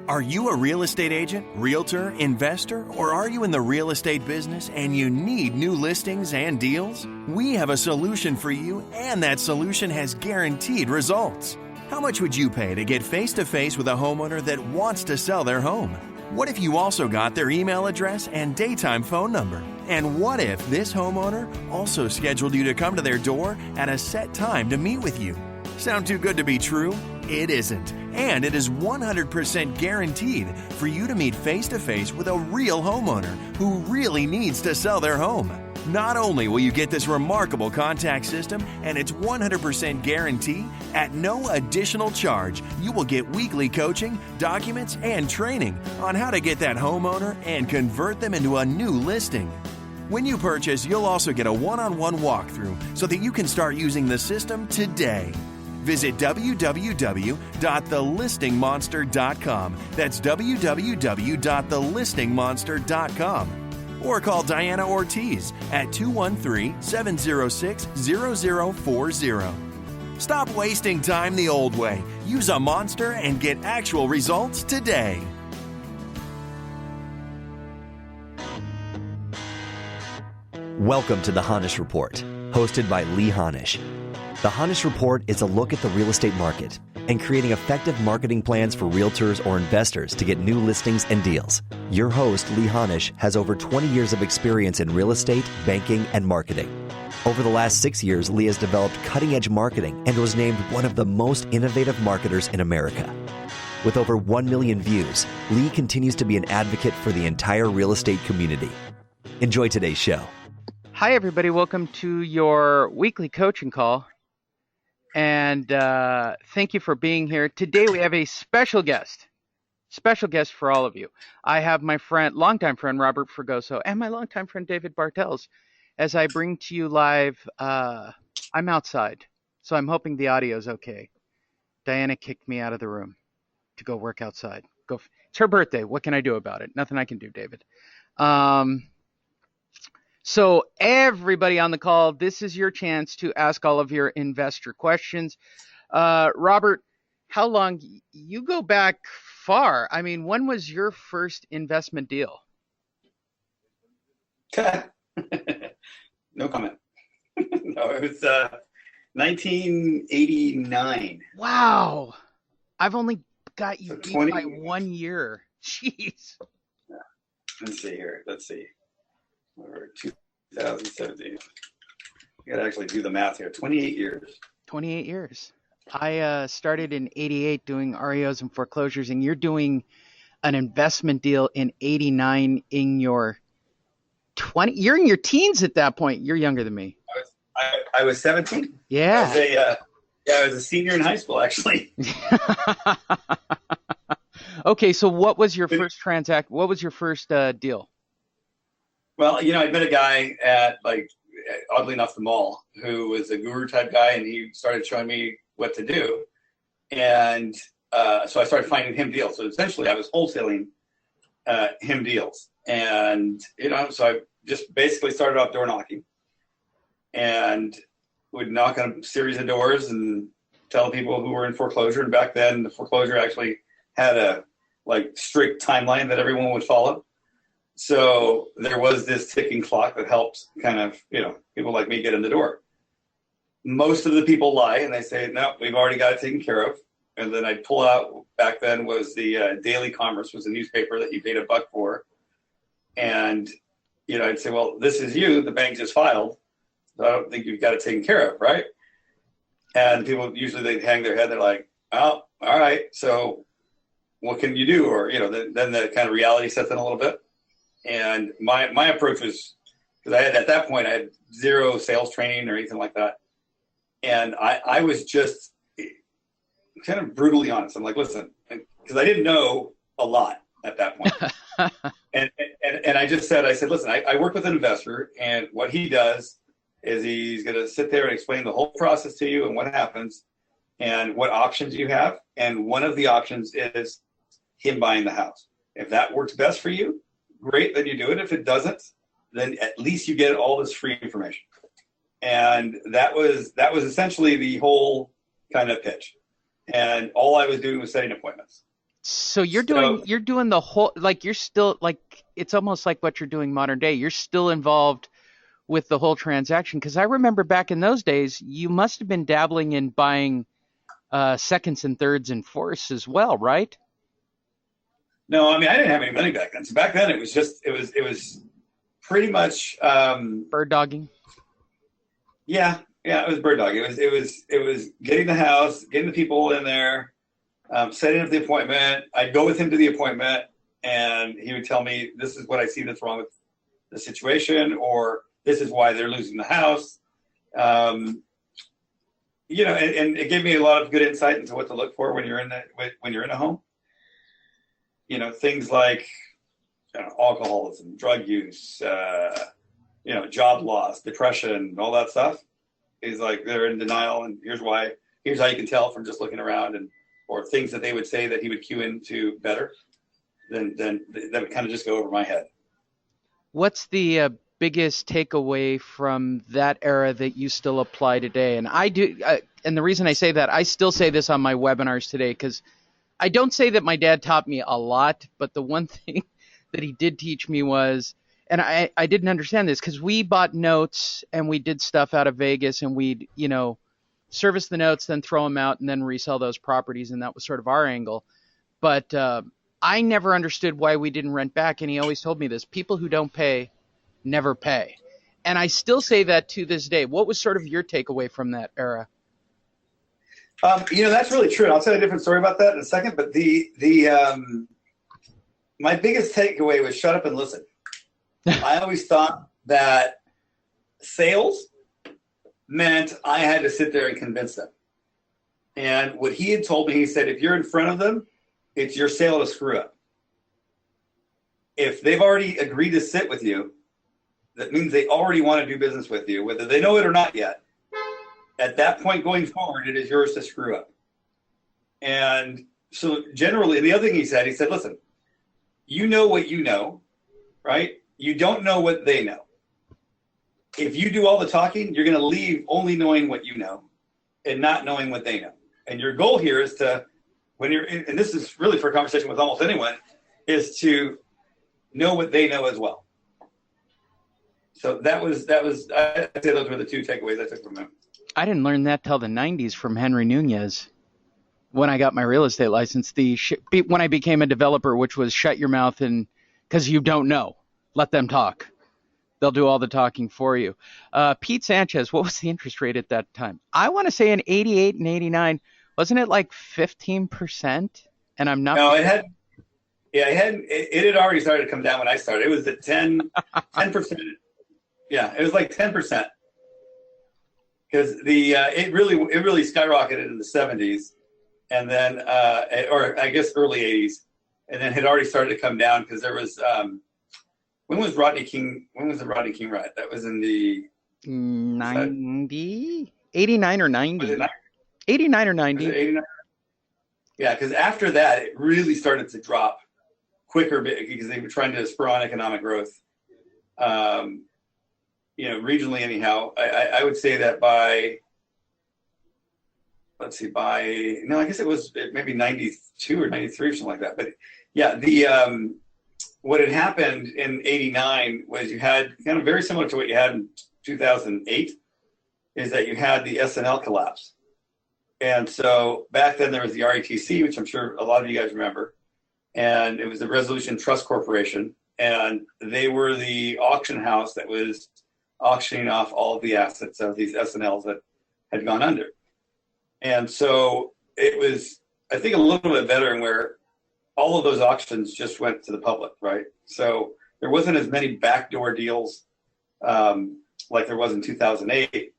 Are you a real estate agent, realtor, investor, or are you in the real estate business and you need new listings and deals? We have a solution for you, and that solution has guaranteed results. How much would you pay to get face-to-face with a homeowner that wants to sell their home? What if you also got their email address and daytime phone number? And what if this homeowner also scheduled you to come to their door at a set time to meet with you? Sound too good to be true? It isn't. And it is 100% guaranteed for you to meet face-to-face with a real homeowner who really needs to sell their home. Not only will you get this remarkable contact system and its 100% guarantee, at no additional charge, you will get weekly coaching, documents, and training on how to get that homeowner and convert them into a new listing. When you purchase, you'll also get a one-on-one walkthrough so that you can start using the system today. Visit www.thelistingmonster.com. That's www.thelistingmonster.com. Or call Diana Ortiz at 213-706-0040. Stop wasting time the old way. Use a monster and get actual results today. Welcome to the lee-honish Report, hosted by lee-honish. The lee-honish Report is a look at the real estate market and creating effective marketing plans for realtors or investors to get new listings and deals. Your host, lee-honish, has over 20 years of experience in real estate, banking, and marketing. Over the last 6 years, Lee has developed cutting-edge marketing and was named one of the most innovative marketers in America. With over 1 million views, Lee continues to be an advocate for the entire real estate community. Enjoy today's show. Hi, everybody. Welcome to your weekly coaching call. And thank you for being here. Today we have a special guest for all of you. I have my longtime friend, Robert Fragoso, and my longtime friend, David Bartels, as I bring to you live. I'm outside, so I'm hoping the audio is okay. Diana kicked me out of the room to go work outside. It's her birthday. What can I do about it? Nothing I can do, David. So everybody on the call, this is your chance to ask all of your investor questions. Robert, how long? You go back far. I mean, when was your first investment deal? No comment. No, it was 1989. Wow. I've only got you beat by 1 year. Jeez. Yeah. Let's see here. Or 2017. You got to actually do the math here. 28 years. 28 years. I started in 88 doing REOs and foreclosures, and you're doing an investment deal in 89 in your 20. You're in your teens at that point. You're younger than me. I was 17. Yeah. I was a senior in high school, actually. Okay, so what was your first What was your first deal? Well, I met a guy at, oddly enough, the mall, who was a guru type guy, and he started showing me what to do. And so I started finding him deals. So essentially I was wholesaling him deals. And, so I just basically started off door knocking and would knock on a series of doors and tell people who were in foreclosure. And back then the foreclosure actually had a strict timeline that everyone would follow. So there was this ticking clock that helped kind of, people like me get in the door. Most of the people lie and they say, no, we've already got it taken care of. And then I'd pull out, back then was the Daily Commerce, was a newspaper that you paid $1 for. And, I'd say, well, this is you, the bank just filed. So I don't think you've got it taken care of, right? And people usually, they'd hang their head. They're like, oh, all right. So what can you do? Or, then the kind of reality sets in a little bit. And my approach was, because at that point I had zero sales training or anything like that. And I was just kind of brutally honest. I'm like, listen, because I didn't know a lot at that point. and I said, listen, I work with an investor, and what he does is he's going to sit there and explain the whole process to you and what happens and what options you have. And one of the options is him buying the house. If that works best for you, great, then you do it. If it doesn't, then at least you get all this free information. And that was essentially the whole kind of pitch. And all I was doing was setting appointments. So you're So doing the whole, like you're still like, it's almost like what you're doing modern day. You're still involved with the whole transaction. Because I remember back in those days, you must have been dabbling in buying seconds and thirds and fourths as well, right? no, I mean I didn't have any money back then. So back then it was pretty much Bird dogging. yeah, it was bird dog. It was getting the house, getting the people in there, setting up the appointment. I'd go with him to the appointment, and he would tell me, "This is what I see that's wrong with the situation," or "This is why they're losing the house." Um, and it gave me a lot of good insight into what to look for when you're in a home. Things like alcoholism, drug use, job loss, depression, all that stuff. Is like they're in denial, and here's why. Here's how you can tell from just looking around, or things that they would say that he would cue into better. Then that would kind of just go over my head. What's the biggest takeaway from that era that you still apply today? And I do, and the reason I say that, I still say this on my webinars today, because I don't say that my dad taught me a lot, but the one thing that he did teach me was, and I didn't understand this, because we bought notes and we did stuff out of Vegas, and we'd, service the notes, then throw them out, and then resell those properties, and that was sort of our angle. But I never understood why we didn't rent back, and he always told me this: people who don't pay never pay. And I still say that to this day. What was sort of your takeaway from that era? That's really true. And I'll tell you a different story about that in a second. But my biggest takeaway was shut up and listen. I always thought that sales meant I had to sit there and convince them. And what he had told me, he said, if you're in front of them, it's your sale to screw up. If they've already agreed to sit with you, that means they already want to do business with you, whether they know it or not yet. At that point going forward, it is yours to screw up. And so generally, the other thing he said, listen, you know what you know, right? You don't know what they know. If you do all the talking, you're going to leave only knowing what you know and not knowing what they know. And your goal here is to, when you're in, and this is really for a conversation with almost anyone, is to know what they know as well. So that was I'd say those were the two takeaways I took from him. I didn't learn that till the 90s from Henry Nunez. When I got my real estate license, when I became a developer, which was shut your mouth, and because you don't know, let them talk. They'll do all the talking for you. Pete Sanchez, what was the interest rate at that time? I want to say in 88 and 89, wasn't it like 15%? And I'm not. No, it had already started to come down when I started. It was at 10%. Yeah, it was like 10%. Because it really skyrocketed in the 70s, and then or I guess early 80s, and then had already started to come down because there was when was the Rodney King riot? That was in the 89 or 90. 89 or 90. 89? Yeah, because after that it really started to drop quicker because they were trying to spur on economic growth. Regionally anyhow, I would say that I guess it was maybe 92 or 93 or something like that. But yeah, what had happened in 89 was you had kind of very similar to what you had in 2008, is that you had the S&L collapse. And so back then there was the RETC, which I'm sure a lot of you guys remember, and it was the Resolution Trust Corporation, and they were the auction house that was auctioning off all of the assets of these S&Ls that had gone under. And so it was, I think, a little bit better in where all of those auctions just went to the public, right? So there wasn't as many backdoor deals like there was in 2008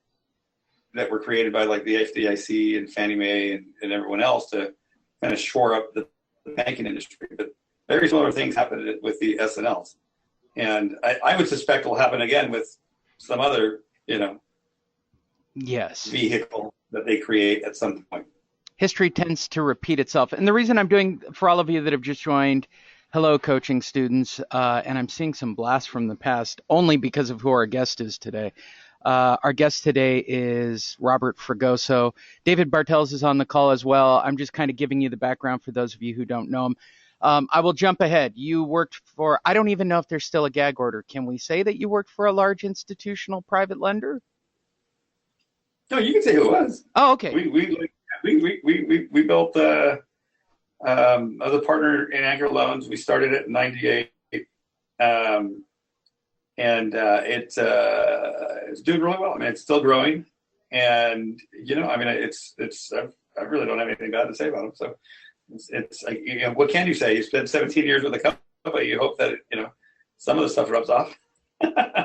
that were created by like the FDIC and Fannie Mae and everyone else to kind of shore up the banking industry. But very similar things happened with the S&Ls. And I would suspect will happen again with some other, yes, vehicle that they create at some point. History tends to repeat itself. And the reason I'm doing, for all of you that have just joined, hello, coaching students, and I'm seeing some blasts from the past only because of who our guest is today. Our guest today is Robert Fragoso. David Bartels is on the call as well. I'm just kind of giving you the background for those of you who don't know him. I will jump ahead. You worked for, I don't even know if there's still a gag order. Can we say that you worked for a large institutional private lender? No, you can say who it was. Oh, okay. We built as a partner in Anchor Loans. We started it in '98, and it's doing really well. I mean, it's still growing, and I mean, I really don't have anything bad to say about them. So it's like, what can you say? You spent 17 years with a company. You hope that some of the stuff rubs off.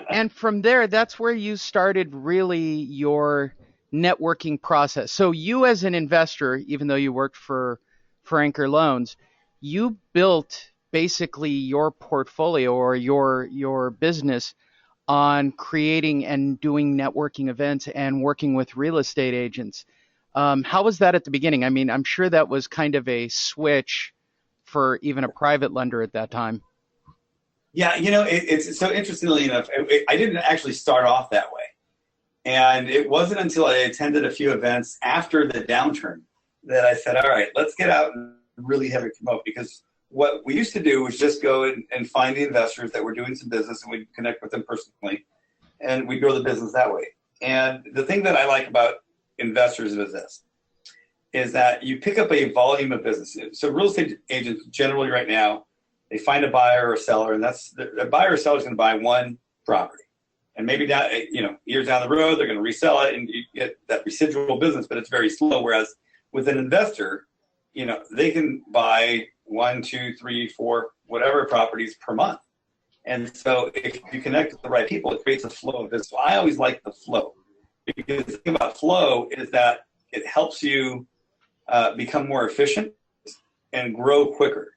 And from there, that's where you started really your networking process. So you as an investor, even though you worked for Anchor Loans, you built basically your portfolio or your business on creating and doing networking events and working with real estate agents. How was that at the beginning? I mean, I'm sure that was kind of a switch for even a private lender at that time. Yeah, it's so interestingly enough, I didn't actually start off that way. And it wasn't until I attended a few events after the downturn that I said, all right, let's get out and really heavy promote. Because what we used to do was just go and find the investors that were doing some business, and we'd connect with them personally, and we'd grow the business that way. And the thing that I like about investors is that you pick up a volume of business. So real estate agents generally right now, they find a buyer or a seller, and that's the buyer or seller is going to buy one property. And maybe down, years down the road, they're going to resell it and you get that residual business, but it's very slow. Whereas with an investor, they can buy 1, 2, 3, 4, whatever properties per month. And so if you connect with the right people, it creates a flow of business. So I always like the flow, because the thing about flow is that it helps you become more efficient and grow quicker.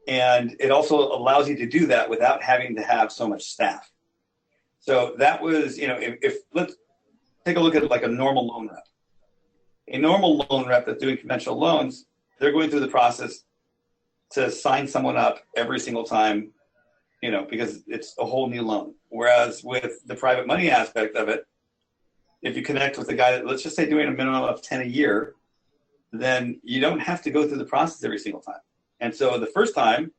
And it also allows you to do that without having to have so much staff. So that was, if let's take a look at like a normal loan rep. A normal loan rep that's doing conventional loans, they're going through the process to sign someone up every single time, because it's a whole new loan. Whereas with the private money aspect of it, if you connect with a guy that, let's just say, doing a minimum of 10 a year, then you don't have to go through the process every single time. And so the first time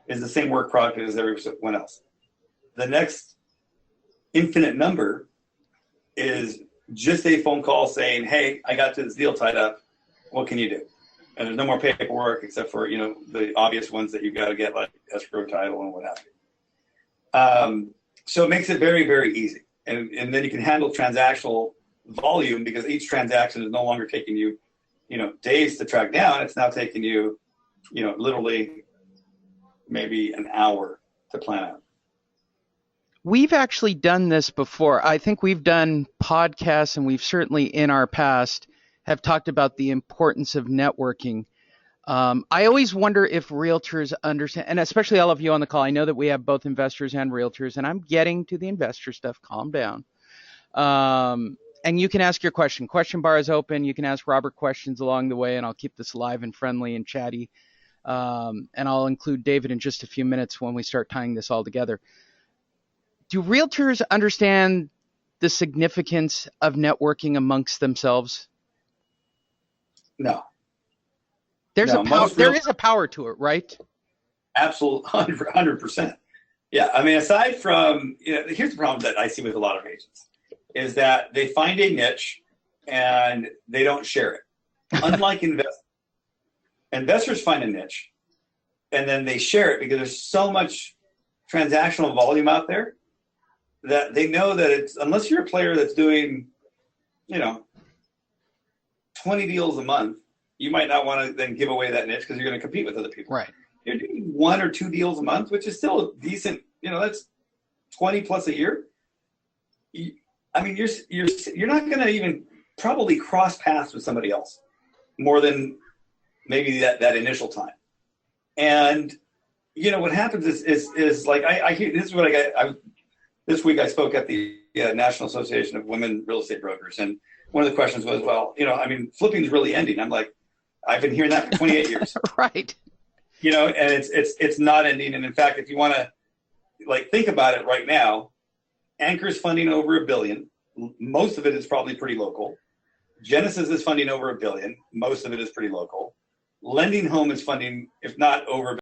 is the same work product as everyone else. The next infinite number is just a phone call saying, hey, I got this deal tied up. What can you do? And there's no more paperwork except for, the obvious ones that you've got to get, like escrow title and what have you. So it makes it very, very easy. And then you can handle transactional volume, because each transaction is no longer taking you, days to track down. It's now taking you, literally maybe an hour to plan out. We've actually done this before. I think we've done podcasts, and we've certainly in our past have talked about the importance of networking. I always wonder if realtors understand, and especially all of you on the call. I know that we have both investors and realtors, and I'm getting to the investor stuff. Calm down. And you can ask your question. Question bar is open. You can ask Robert questions along the way, and I'll keep this live and friendly and chatty. And I'll include David in just a few minutes when we start tying this all together. Do realtors understand the significance of networking amongst themselves? No. There is a power to it, right? Absolutely, 100%. Yeah, I mean, aside from, here's the problem that I see with a lot of agents, is that they find a niche and they don't share it. Unlike investors find a niche and then they share it, because there's so much transactional volume out there that they know that it's, unless you're a player that's doing, 20 deals a month, you might not want to then give away that niche, because you're going to compete with other people. Right. You're doing 1 or 2 deals a month, which is still decent. That's 20 plus a year. You're not going to even probably cross paths with somebody else more than maybe that initial time. And what happens is like I hear, this is what this week I spoke at the National Association of Women Real Estate Brokers, and one of the questions was, flipping is really ending. I'm like, I've been hearing that for 28 years. Right. And it's not ending. And in fact, if you want to think about it right now, Anchor's funding over $1 billion. Most of it is probably pretty local. Genesis is funding over $1 billion. Most of it is pretty local. Lending Home is funding, if not over